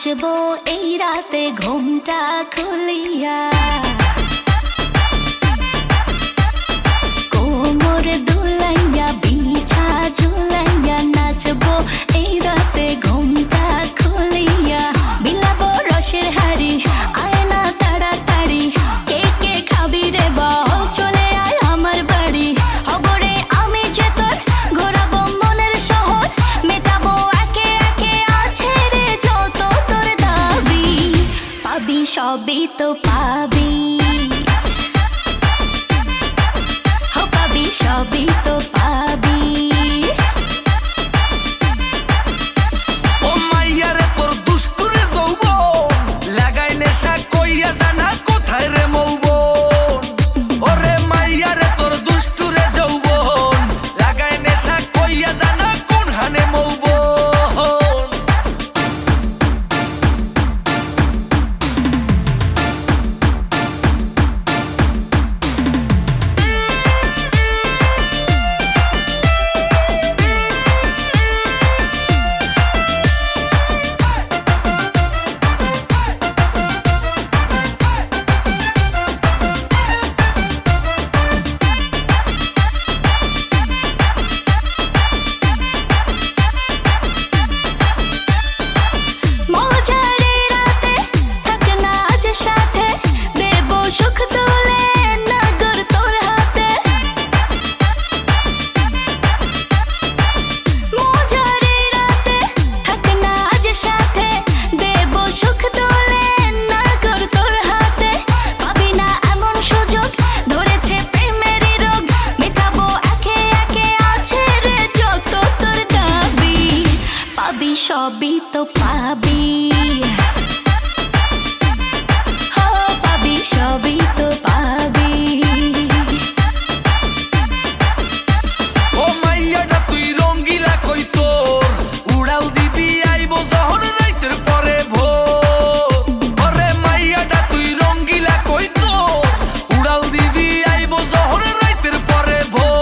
নাচবো এই রাতে ঘুমটা খুলিয়া, কোমর দুলাইয়া বিছা ঝুলাইয়া নাচবো এই রাতে ঘুমটা খুলিয়া। বিলাবো রসের হাড়ি আয় না তাড়াতাড়ি, কে কে খাবি রে বল চলে আয় আমার বাড়ি। হবরে আমি যে তোর ঘোরাবো মনের শহর, মেটাবো একে একে আছে রে যত তোর দাবি। পাবি সবই তো পাবি, পাবি সবই তো পাবি। ও মাইয়ারে তোর দুষ্টুরে যৌবন লাগাই নেশা কইয়া জানা কোথায় রে মৌবন। ওরে মাইয়ারে তোর দুষ্টুরে যৌবন লাগাই নেশা কইয়া জানা কোন হানে মৌবন। সুখ তুলে নগর তোর হাতে, মজারে রাতে থাক না আজ সাথে, দেব সুখ তুলে নগর তোর হাতে। পাবি না এমন সুযোগ ধরেছে প্রেমেরই রোগ, মেটাবো একে একে আছে রে যত তোর দাবি। পাবি সবই তো পাবি, সবই তো পাবি। ও মাইয়াটা তুই রঙ্গিলা কই তোর উড়াল দিবি আইবো যখন রাইতের পরে ভোর। ওরে মাইয়াটা তুই রঙ্গিলা কই তোর উড়াল দিবি আইবো যখন রাইতের পরে ভোর।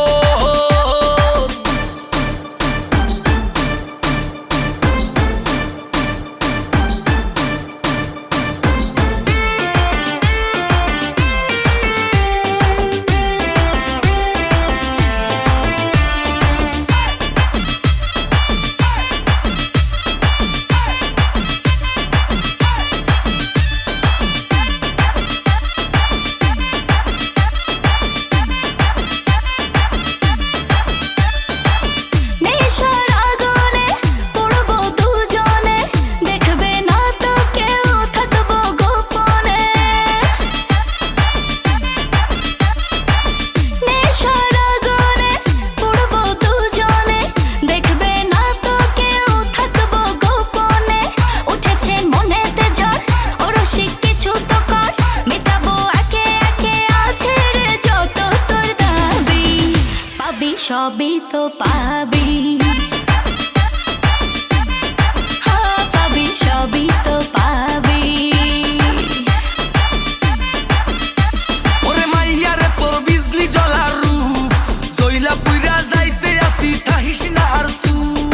সবই তো পাবি, পাবি সবই তো পাবি। ওরে মাইয়ারে তোর বিজলি জ্বলার রূপ জইলা পুইরা যাইতে আসি তাহিস না আর সুপ।